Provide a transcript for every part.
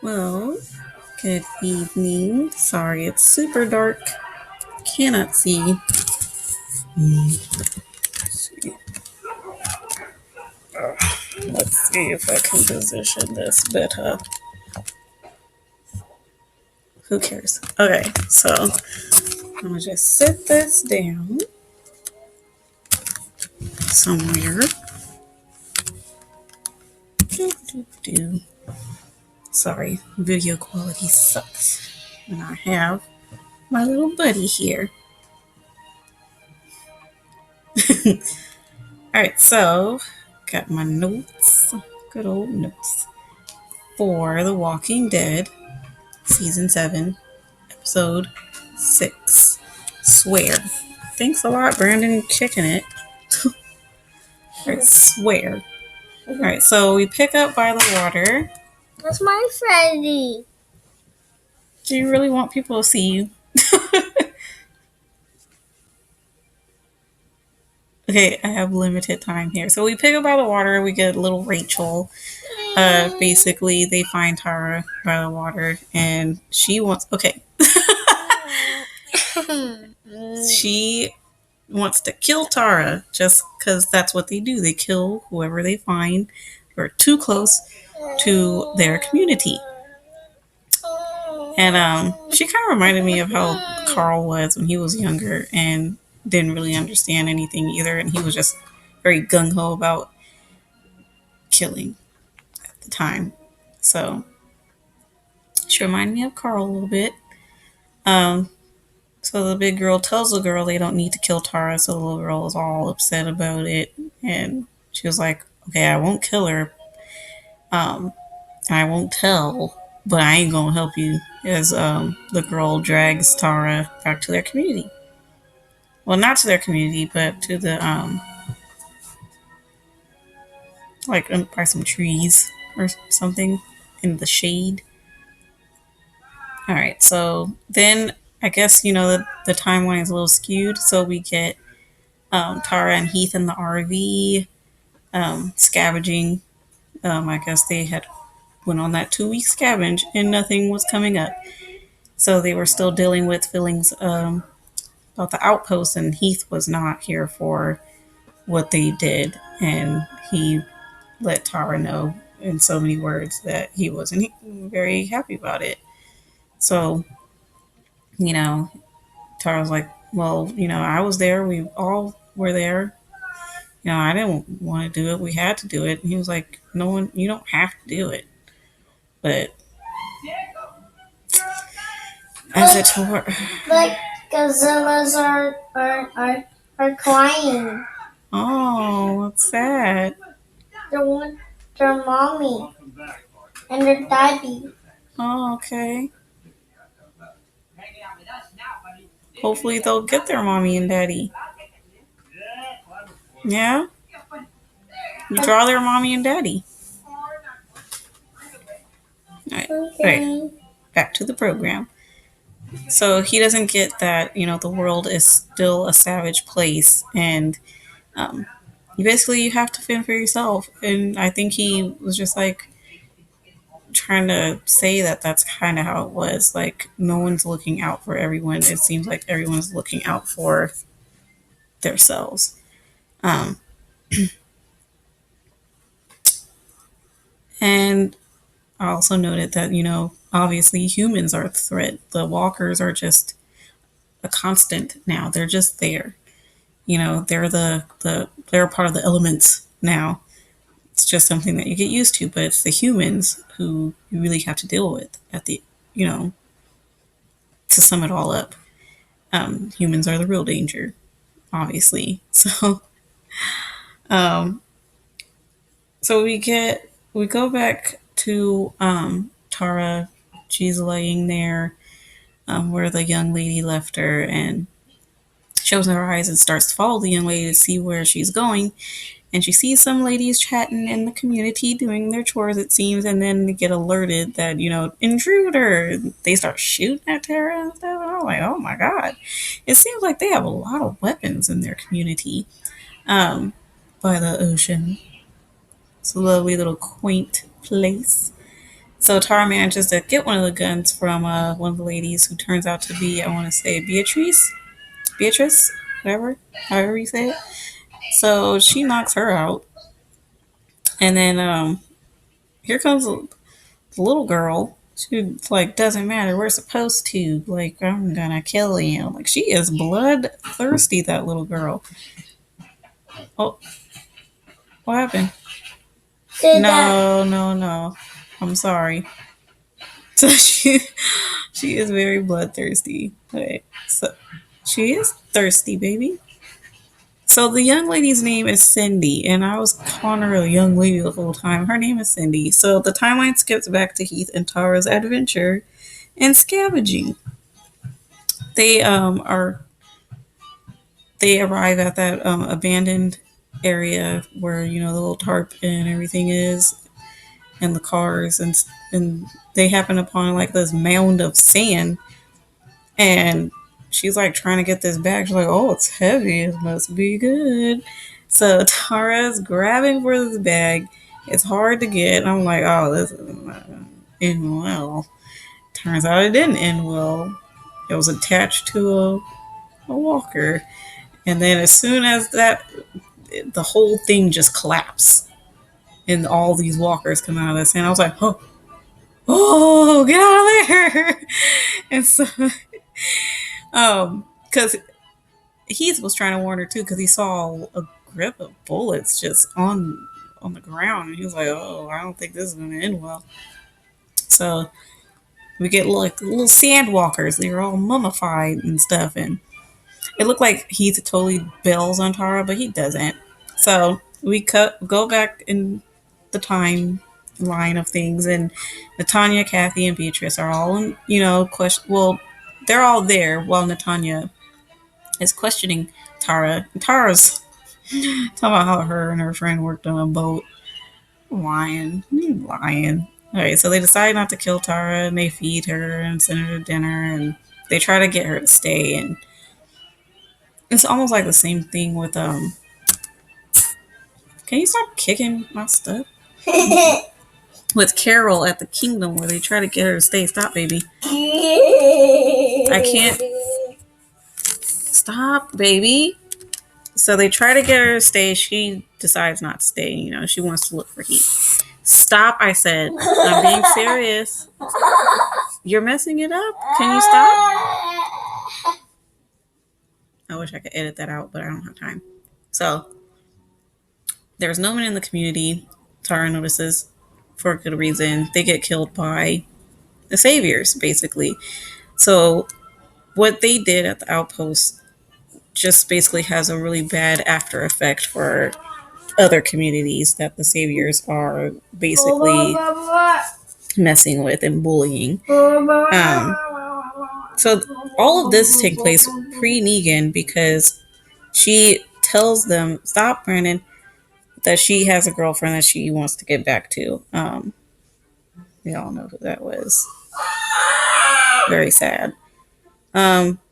Well, good evening. Sorry, it's super dark. Cannot see. Let's see if I can position this better. Who cares? Okay, so I'm gonna just set this down somewhere. Do. Sorry, video quality sucks. And I have my little buddy here. Alright, so got my notes. Good old notes. For The Walking Dead, Season 7, Episode 6. Swear. Thanks a lot, Brandon, kicking it. Alright, swear. Alright, so we pick up by the water. That's my Freddy. Do you really want people to see you? Okay, I have limited time here. So we pick up by the water, we get little Rachel. Basically, they find Tara by the water, and she wants. Okay. She wants to kill Tara just because that's what they do. They kill whoever they find who are too close to their community. And she kind of reminded me of how Carl was when he was younger and didn't really understand anything either. And he was just very gung ho about killing at the time. So she reminded me of Carl a little bit. So the big girl tells the girl they don't need to kill Tara. So the little girl is all upset about it. And she was like, okay, I won't kill her. I won't tell, but I ain't gonna help you. As the girl drags Tara back to their community. Well, not to their community, but to the like by some trees or something in the shade. All right, so then I guess the timeline is a little skewed. So we get Tara and Heath in the RV scavenging. I guess they had went on that 2 week scavenge and nothing was coming up. So they were still dealing with feelings about the outpost, and Heath was not here for what they did. And he let Tara know in so many words that he wasn't very happy about it. So, Tara's like, well, I was there. We all were there. I didn't want to do it. We had to do it. And he was like, no one, you don't have to do it. But as it tore. Like gorillas are crying. Oh, that's sad. They want their mommy and their daddy. Oh, okay. Hopefully they'll get their mommy and daddy. Yeah? You draw their mommy and daddy. Alright. Okay. Right. Back to the program. So he doesn't get that, the world is still a savage place, and you have to fend for yourself. And I think he was just like trying to say that that's kind of how it was. Like, no one's looking out for everyone. It seems like everyone's looking out for themselves. And I also noted that, obviously humans are a threat. The walkers are just a constant now. They're just there. They're they're part of the elements now. It's just something that you get used to, but it's the humans who you really have to deal with at the, to sum it all up. Humans are the real danger, obviously. So we go back to Tara. She's laying there where the young lady left her, and she opens her eyes and starts to follow the young lady to see where she's going. And she sees some ladies chatting in the community doing their chores, it seems, and then they get alerted that, intruder. They start shooting at Tara and stuff. And I'm like, oh my God. It seems like they have a lot of weapons in their community by the ocean. It's a lovely little quaint place. So Tara manages to get one of the guns from one of the ladies who turns out to be, I want to say, Beatrice, whatever, however you say it. So she knocks her out, and then here comes the little girl. She like doesn't matter. We're supposed to like I'm gonna kill you. Like she is bloodthirsty. That little girl. Oh, what happened? No, no, no. I'm sorry. So she is very bloodthirsty. Okay, so she is thirsty, baby. So the young lady's name is Cindy, and I was calling her a young lady the whole time. Her name is Cindy. So the timeline skips back to Heath and Tara's adventure and scavenging. They are they arrive at that abandoned area where the little tarp and everything is, and the cars, and they happen upon like this mound of sand, and she's like trying to get this bag. She's like, "Oh, it's heavy. It must be good." So Tara's grabbing for this bag. It's hard to get. And I'm like, "Oh, this is not end well." Turns out it didn't end well. It was attached to a walker, and then as soon as that, the whole thing just collapsed, and all these walkers come out of the sand. I was like, "Oh, oh, get out of there!" And so, because Heath was trying to warn her too, because he saw a grip of bullets just on the ground, and he was like, "Oh, I don't think this is going to end well." So we get like little sand walkers. They were all mummified and stuff, and it looked like Heath totally bails on Tara, but he doesn't. So we go back in the time line of things, and Natanya, Kathy, and Beatrice are all in, question. Well, they're all there while Natanya is questioning Tara. Tara's talking about how her and her friend worked on a boat. Lying, you lying. All right, so they decide not to kill Tara, and they feed her and send her to dinner, and they try to get her to stay. And it's almost like the same thing with Can you stop kicking my stuff? With Carol at the Kingdom, where they try to get her to stay. Stop, baby. I can't. Stop, baby. So they try to get her to stay. She decides not to stay. She wants to look for Heat. Stop, I said. I'm being serious. You're messing it up. Can you stop? I wish I could edit that out, but I don't have time. So there's no one in the community. Tara notices, for a good reason. They get killed by the saviors, basically. So what they did at the outpost just basically has a really bad after effect for other communities that the saviors are basically messing with and bullying. So all of this takes place pre Negan, because she tells them, "Stop, Brandon," that she has a girlfriend that she wants to get back to. We all know who that was. Very sad.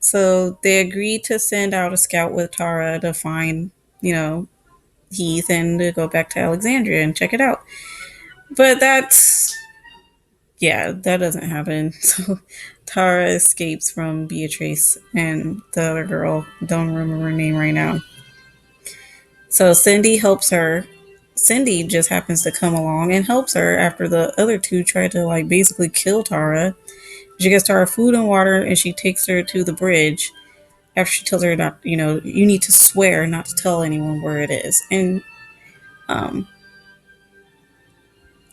So they agreed to send out a scout with Tara to find, Heath, and to go back to Alexandria and check it out. But that doesn't happen. So Tara escapes from Beatrice and the other girl. Don't remember her name right now. So Cindy helps her. Cindy just happens to come along and helps her after the other two try to like basically kill Tara. She gets Tara food and water, and she takes her to the bridge after she tells her not, you need to swear not to tell anyone where it is. And um,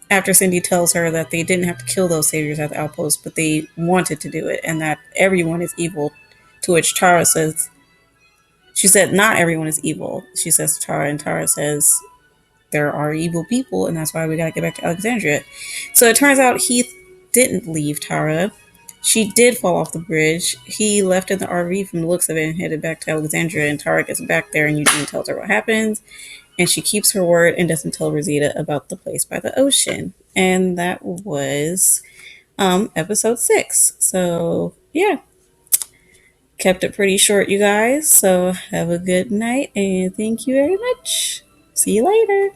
after Cindy tells her that they didn't have to kill those saviors at the outpost, but they wanted to do it, and that everyone is evil, to which Tara says, she said, not everyone is evil. She says to Tara, and Tara says, there are evil people, and that's why we gotta get back to Alexandria. So it turns out Heath didn't leave Tara. She did fall off the bridge. He left in the RV from the looks of it and headed back to Alexandria, and Tara gets back there, and Eugene tells her what happens, and she keeps her word and doesn't tell Rosita about the place by the ocean. And that was episode 6. So yeah, kept it pretty short, you guys. So have a good night, and thank you very much. See you later.